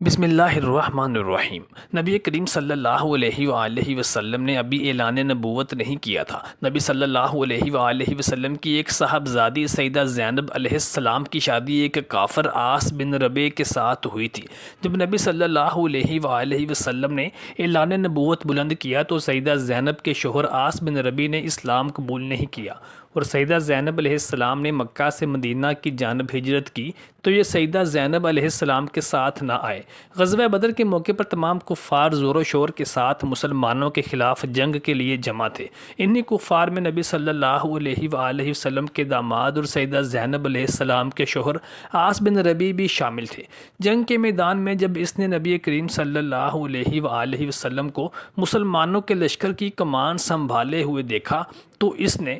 بسم اللہ الرحمن الرحیم۔ نبی کریم صلی اللہ علیہ وآلہ وسلم نے ابھی اعلان نبوت نہیں کیا تھا۔ نبی صلی اللہ علیہ وآلہ وسلم کی ایک صاحبزادی سیدہ زینب علیہ السلام کی شادی ایک کافر عاص بن ربیع کے ساتھ ہوئی تھی۔ جب نبی صلی اللہ علیہ وآلہ وسلم نے اعلان نبوت بلند کیا تو سیدہ زینب کے شوہر عاص بن ربیع نے اسلام قبول نہیں کیا اور سیدہ زینب علیہ السلام نے مکہ سے مدینہ کی جانب ہجرت کی تو یہ سیدہ زینب علیہ السلام کے ساتھ نہ آئے۔ غزوہ بدر کے موقع پر تمام کفار زور و شور کے ساتھ مسلمانوں کے خلاف جنگ کے لیے جمع تھے۔ انہی کفار میں نبی صلی اللہ علیہ وآلہ وسلم کے داماد اور سیدہ زینب علیہ السلام کے شوہر عاص بن ربیع بھی شامل تھے۔ جنگ کے میدان میں جب اس نے نبی کریم صلی اللہ علیہ وآلہ وسلم کو مسلمانوں کے لشکر کی کمان سنبھالے ہوئے دیکھا تو اس نے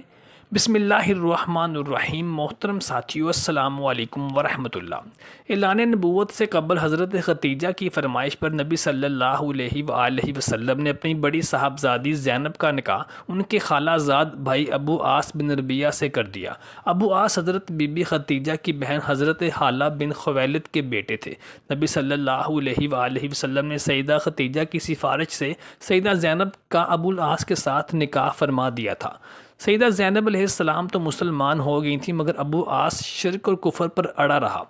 بسم اللہ الرحمن الرحیم۔ محترم ساتھیو، السلام علیکم ورحمۃ اللہ۔ اعلان نبوت سے قبل حضرت خدیجہ کی فرمائش پر نبی صلی اللہ علیہ وآلہ وسلم نے اپنی بڑی صاحبزادی زینب کا نکاح ان کے خالہ زاد بھائی ابو عاص بن ربیعہ سے کر دیا۔ ابو عاص حضرت بی بی خدیجہ کی بہن حضرت حالہ بن خویلد کے بیٹے تھے۔ نبی صلی اللہ علیہ وآلہ وسلم نے سیدہ خدیجہ کی سفارش سے سیدہ زینب کا ابو العاص کے ساتھ نکاح فرما دیا تھا۔ سیدہ زینب علیہ السلام تو مسلمان ہو گئی تھیں مگر ابو عاص شرک اور کفر پر اڑا رہا۔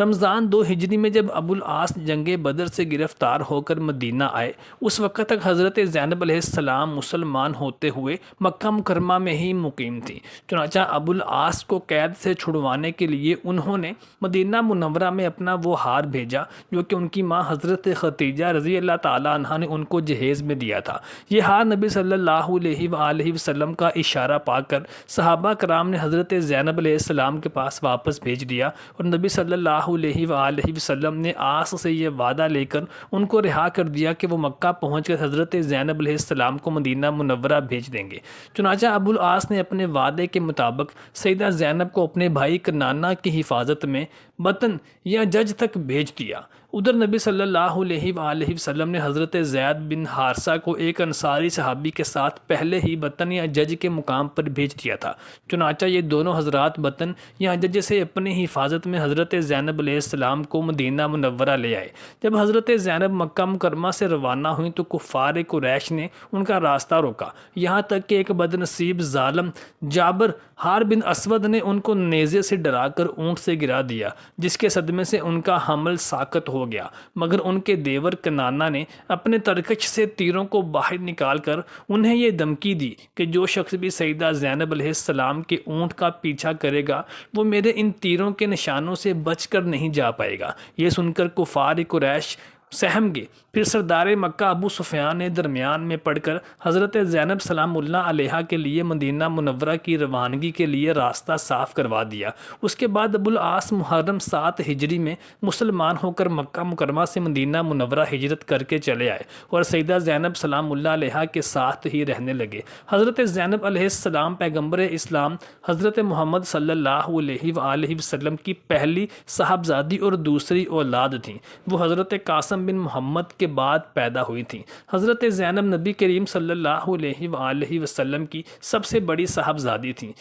رمضان 2 ہجری میں جب ابو العاص جنگ بدر سے گرفتار ہو کر مدینہ آئے اس وقت تک حضرت زینب علیہ السلام مسلمان ہوتے ہوئے مکہ مکرمہ میں ہی مقیم تھیں۔ چنانچہ ابو العاص کو قید سے چھڑوانے کے لیے انہوں نے مدینہ منورہ میں اپنا وہ ہار بھیجا جو کہ ان کی ماں حضرت خدیجہ رضی اللہ تعالیٰ عنہا نے ان کو جہیز میں دیا تھا۔ یہ ہار نبی صلی اللہ علیہ وآلہ وسلم کا اشارہ پا کر صحابہ کرام نے حضرت زینب علیہ السلام کے پاس واپس بھیج دیا اور نبی صلی اللہ علیہ وآلہ وسلم نے عاص سے یہ وعدہ لے کر ان کو رہا کر دیا کہ وہ مکہ پہنچ کر حضرت زینب علیہ السلام کو مدینہ منورہ بھیج دیں گے۔ چنانچہ ابو العاص نے اپنے وعدے کے مطابق سیدہ زینب کو اپنے بھائی کنانہ کی حفاظت میں بطن یا جج تک بھیج دیا۔ ادھر نبی صلی اللہ علیہ وآلہ وسلم نے حضرت زید بن حارثہ کو ایک انصاری صحابی کے ساتھ پہلے ہی بطن یا جج کے مقام پر بھیج دیا تھا۔ چنانچہ یہ دونوں حضرات بطن یا جج سے اپنی حفاظت میں حضرت زینب علیہ السلام کو مدینہ منورہ لے آئے۔ جب حضرت زینب مکہ مکرمہ سے روانہ ہوئیں تو کفار قریش نے ان کا راستہ روکا، یہاں تک کہ ایک بدنصیب ظالم جابر حار بن اسود نے ان کو نیزے سے ڈرا کر اونٹ سے گرا دیا جس کے صدمے سے ان کا حمل ساقط ہو گیا، مگر ان کے دیور کنانہ نے اپنے ترکش سے تیروں کو باہر نکال کر انہیں یہ دھمکی دی کہ جو شخص بھی سیدہ زینب علیہ السلام کے اونٹ کا پیچھا کرے گا وہ میرے ان تیروں کے نشانوں سے بچ کر نہیں جا پائے گا۔ یہ سن کر کفار قریش سہم گئے۔ پھر سردار مکہ ابو سفیان نے درمیان میں پڑھ کر حضرت زینب سلام اللہ علیہا کے لیے مدینہ منورہ کی روانگی کے لیے راستہ صاف کروا دیا۔ اس کے بعد ابو العاص محرم 7 ہجری میں مسلمان ہو کر مکہ مکرمہ سے مدینہ منورہ ہجرت کر کے چلے آئے اور سیدہ زینب سلام اللہ علیہا کے ساتھ ہی رہنے لگے۔ حضرت زینب علیہ السلام پیغمبر اسلام حضرت محمد صلی اللہ علیہ وآلہ وسلم کی پہلی صاحبزادی اور دوسری اولاد تھیں۔ وہ حضرت قاسم بن محمد کے بعد پیدا ہوئی تھیں۔ حضرت زینب نبی کریم صلی اللہ علیہ وآلہ وسلم کی سب سے بڑی صاحبزادی تھیں۔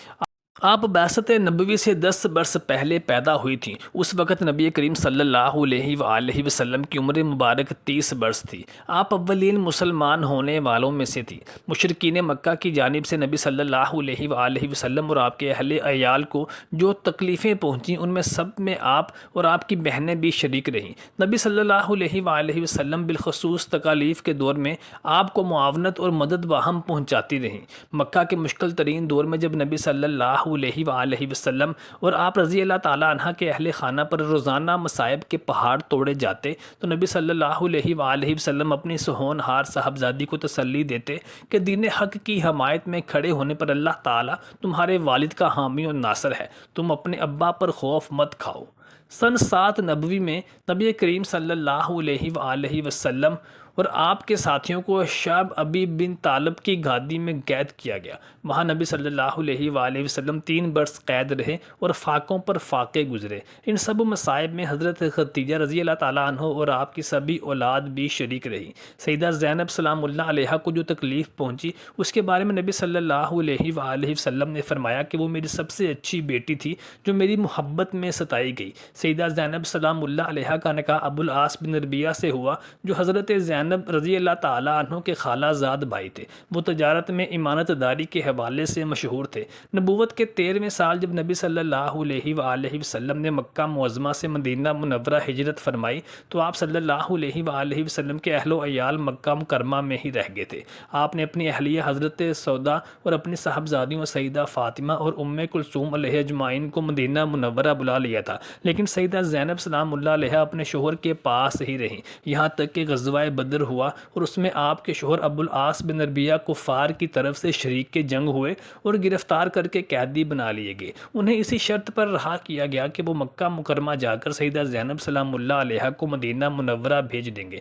آپ بعثت نبوی سے 10 برس پہلے پیدا ہوئی تھیں۔ اس وقت نبی کریم صلی اللہ علیہ وآلہ وسلم کی عمر مبارک 30 برس تھی۔ آپ اولین مسلمان ہونے والوں میں سے تھی۔ مشرکین مکہ کی جانب سے نبی صلی اللہ علیہ وآلہ وسلم اور آپ کے اہل عیال کو جو تکلیفیں پہنچیں ان میں سب میں آپ اور آپ کی بہنیں بھی شریک رہیں۔ نبی صلی اللہ علیہ وآلہ وسلم بالخصوص تکالیف کے دور میں آپ کو معاونت اور مدد باہم پہنچاتی رہیں۔ مکہ کے مشکل ترین دور میں جب نبی صلی اللہ علیہ وآلہ وسلم اور آپ رضی اللہ تعالیٰ عنہ کے اہل خانہ پر روزانہ مصائب کے پہاڑ توڑے جاتے تو نبی صلی اللہ علیہ وآلہ وسلم اپنی سہونہار صاحبزادی کو تسلی دیتے کہ دین حق کی حمایت میں کھڑے ہونے پر اللہ تعالیٰ تمہارے والد کا حامی اور ناصر ہے، تم اپنے ابا پر خوف مت کھاؤ۔ سن 7 نبوی میں نبی کریم صلی اللہ علیہ وآلہ وسلم اور آپ کے ساتھیوں کو شعب ابی بن طالب کی گادی میں قید کیا گیا۔ وہاں نبی صلی اللہ علیہ وآلہ وسلم 3 برس قید رہے اور فاقوں پر فاقے گزرے۔ ان سب مصائب میں حضرت خدیجہ رضی اللہ تعالیٰ عنہ اور آپ کی سبھی اولاد بھی شریک رہی۔ سیدہ زینب سلام اللہ علیہا کو جو تکلیف پہنچی اس کے بارے میں نبی صلی اللہ علیہ وآلہ وسلم نے فرمایا کہ وہ میری سب سے اچھی بیٹی تھی جو میری محبت میں ستائی گئی۔ سیدہ زینب سلام اللہ علیہا کا نکاح ابو العاص بن ربیعہ سے ہوا جو حضرت زینب رضی اللہ تعالیٰ عنہ کے خالہ زاد بھائی تھے۔ وہ تجارت میں امانت داری کے حوالے سے مشہور تھے۔ نبوت کے 13ویں سال جب نبی صلی اللہ علیہ وآلہ وسلم نے مکہ معظمہ سے مدینہ منورہ ہجرت فرمائی تو آپ صلی اللہ علیہ وآلہ وسلم کے اہل و عیال مکہ مکرمہ میں ہی رہ گئے تھے۔ آپ نے اپنی اہلیہ حضرت سودا اور اپنی صاحبزادیوں سیدہ فاطمہ اور ام کلثوم علیہ اجمعین کو مدینہ منورہ بلا لیا تھا، لیکن سیدہ زینب سلام اللہ علیہ اپنے شوہر کے پاس ہی رہیں، یہاں تک کہ غزوہ بدر ہوا اور اس میں آپ کے شوہر ابو العاص بن ربیعہ کفار کی طرف سے شریک کے جنگ ہوئے اور گرفتار کر کے قیدی بنا لیے گئے۔ انہیں اسی شرط پر رہا کیا گیا کہ وہ مکہ مکرمہ جا کر سیدہ زینب سلام اللہ علیہ کو مدینہ منورہ بھیج دیں گے۔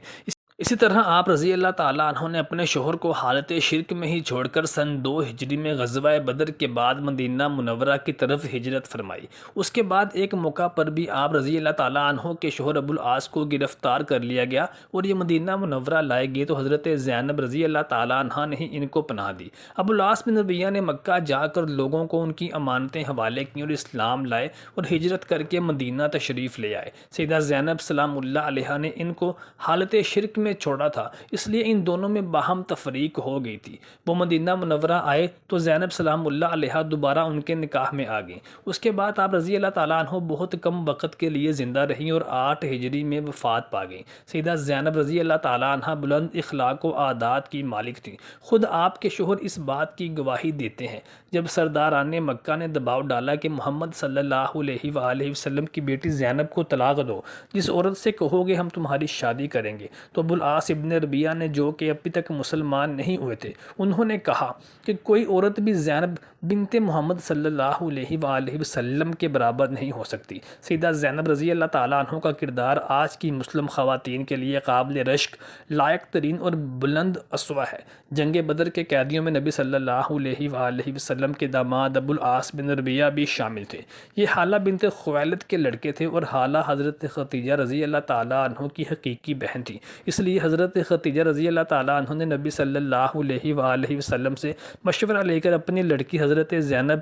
اسی طرح آپ رضی اللہ تعالیٰ عنہ نے اپنے شوہر کو حالت شرک میں ہی چھوڑ کر سن 2 ہجری میں غزوہ بدر کے بعد مدینہ منورہ کی طرف ہجرت فرمائی۔ اس کے بعد ایک موقع پر بھی آپ رضی اللہ تعالیٰ عنہ کے شوہر ابو العاص کو گرفتار کر لیا گیا اور یہ مدینہ منورہ لائے گئے تو حضرت زینب رضی اللہ تعالیٰ عنہ نے ہی ان کو پناہ دی۔ ابو العاص بن ربیعہ نے مکہ جا کر لوگوں کو ان کی امانتیں حوالے کی اور اسلام لائے اور ہجرت کر کے مدینہ تشریف لے آئے۔ سیدہ زینب سلام اللہ علیہ نے ان کو حالت شرک میں چھوڑا تھا، اس لیے ان دونوں میں باہم تفریق ہو گئی تھی۔ وہ مدینہ منورہ آئے تو زینب سلام اللہ علیہ دوبارہ ان کے نکاح میں آ گئیں۔ اس کے بعد آپ رضی اللہ تعالیٰ عنہ بہت کم وقت کے لیے زندہ رہیں اور 8 ہجری میں وفات پا گئیں۔ سیدہ زینب رضی اللہ تعالیٰ عنہ بلند اخلاق و عادات کی مالک تھیں۔ خود آپ کے شوہر اس بات کی گواہی دیتے ہیں جب سرداران مکہ نے دباؤ ڈالا کہ محمد صلی اللہ علیہ وآلہ وسلم کی بیٹی زینب کو طلاق دو، جس عورت سے کہو گے ہم تمہاری شادی کریں گے، تو ابو العاص ابن ربیعہ نے جو کہ ابھی تک مسلمان نہیں ہوئے تھے انہوں نے کہا کہ کوئی عورت بھی زینب بنت محمد صلی اللہ علیہ وآلہ وسلم کے برابر نہیں ہو سکتی۔ سیدہ زینب رضی اللہ تعالیٰ عنہ کا کردار آج کی مسلم خواتین کے لیے قابل رشک، لائق ترین اور بلند اسوہ ہے۔ جنگ بدر کے قیدیوں میں نبی صلی اللہ علیہ وآلہ وسلم کے داماد ابو العاص بن ربیعہ بھی شامل تھے۔ یہ حالہ بنت خویلد کے لڑکے تھے اور حالہ حضرت خدیجہ رضی اللہ تعالیٰ عنہ کی حقیقی بہن تھی، اس لیے حضرت خدیجہ رضی اللہ تعالیٰ عنہ نے نبی صلی اللہ علیہ وآلہ وسلم سے مشورہ لے کر اپنی لڑکی حضرت زینب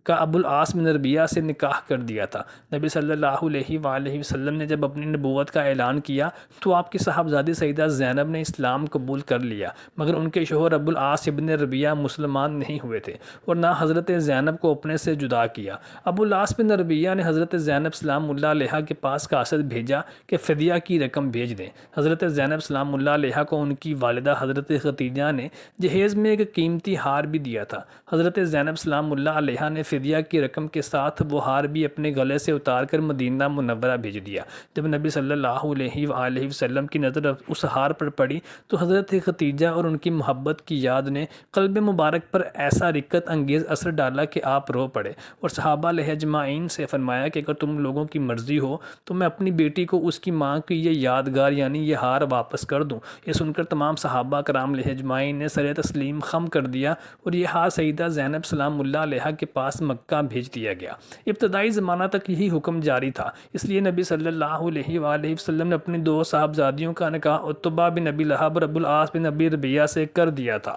کا ابو العاص بن ربیعہ سے نکاح کر دیا تھا۔ نبی صلی اللہ علیہ وآلہ وسلم نے جب اپنی نبوت کا اعلان کیا تو آپ کی صاحبزادی سیدہ زینب نے اسلام قبول کر لیا، مگر ان کے شوہر ابو العاص ابن ربیعہ مسلمان نہیں ہوئے تھے اور نہ حضرت زینب کو اپنے سے جدا کیا۔ ابو العاص بن ربیعہ نے حضرت زینب سلام اللہ علیہ کے پاس قاصد بھیجا کہ فدیہ کی رقم بھیج دیں۔ حضرت زینب سلام اللہ علیہ کو ان کی والدہ حضرت خدیجہ نے جہیز میں ایک قیمتی ہار بھی دیا تھا۔ حضرت زینب سلام اللہ علیہ نے فدیہ کی رقم کے ساتھ وہ ہار بھی اپنے گلے سے اتار کر مدینہ منورہ بھیج دیا۔ جب نبی صلی اللہ علیہ وآلہ وسلم کی نظر اس ہار پر پڑی تو حضرت خدیجہ اور ان کی محبت کی یاد نے قلب مبارک پر ایسا رقت انگیز اثر ڈالا کہ آپ رو پڑے اور صحابہ علیہ اجمعین سے فرمایا کہ اگر تم لوگوں کی مرضی ہو تو میں اپنی بیٹی کو اس کی ماں کی یہ یادگار یعنی یہ ہار واپس کر دوں۔ یہ سن کر تمام صحابہ کرام علیہ اجمعین نے سر تسلیم خم کر دیا اور یہ ہار سیدہ زینب سلام اللہ علیہ کے پاس مکہ بھیج دیا گیا۔ ابتدائی زمانہ تک یہی حکم جاری تھا، اس لیے نبی صلی اللہ علیہ وآلہ وسلم نے اپنی 2 صاحبزادیوں کا نکاح عتبہ بن ابی لہب اور ابو العاص بن ابی ربیعہ سے کر دیا تھا،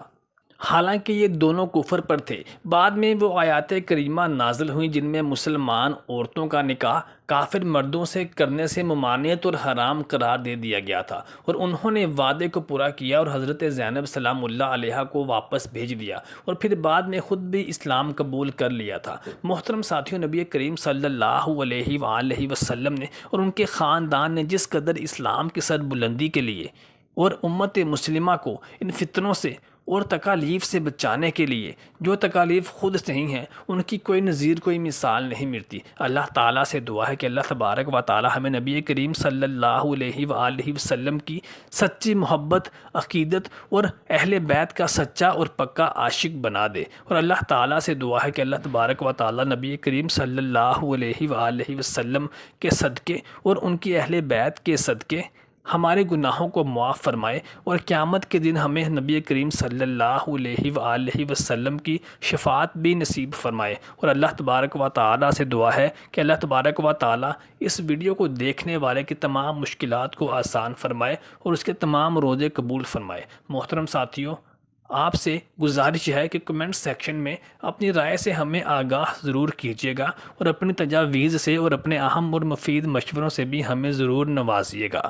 حالانکہ یہ دونوں کفر پر تھے۔ بعد میں وہ آیات کریمہ نازل ہوئیں جن میں مسلمان عورتوں کا نکاح کافر مردوں سے کرنے سے ممانعت اور حرام قرار دے دیا گیا تھا، اور انہوں نے وعدے کو پورا کیا اور حضرت زینب سلام اللہ علیہ کو واپس بھیج دیا اور پھر بعد میں خود بھی اسلام قبول کر لیا تھا۔ محترم ساتھیوں، نبی کریم صلی اللہ علیہ وآلہ وسلم نے اور ان کے خاندان نے جس قدر اسلام کی سر بلندی کے لیے اور امت مسلمہ کو ان فتنوں سے اور تکالیف سے بچانے کے لیے جو تکالیف خود صحیح ہیں ان کی کوئی نظیر کوئی مثال نہیں ملتی۔ اللہ تعالیٰ سے دعا ہے کہ اللہ تبارک و تعالیٰ ہمیں نبی کریم صلی اللہ علیہ وآلہ وسلم کی سچی محبت، عقیدت اور اہل بیت کا سچا اور پکا عاشق بنا دے، اور اللہ تعالیٰ سے دعا ہے کہ اللہ تبارک و تعالیٰ نبی کریم صلی اللہ علیہ وآلہ وسلم کے صدقے اور ان کی اہل بیت کے صدقے ہمارے گناہوں کو معاف فرمائے اور قیامت کے دن ہمیں نبی کریم صلی اللہ علیہ وآلہ وسلم کی شفاعت بھی نصیب فرمائے۔ اور اللہ تبارک و تعالیٰ سے دعا ہے کہ اللہ تبارک و تعالیٰ اس ویڈیو کو دیکھنے والے کی تمام مشکلات کو آسان فرمائے اور اس کے تمام روزے قبول فرمائے۔ محترم ساتھیوں، آپ سے گزارش ہے کہ کمنٹ سیکشن میں اپنی رائے سے ہمیں آگاہ ضرور کیجیے گا اور اپنی تجاویز سے اور اپنے اہم اور مفید مشوروں سے بھی ہمیں ضرور نوازیے گا۔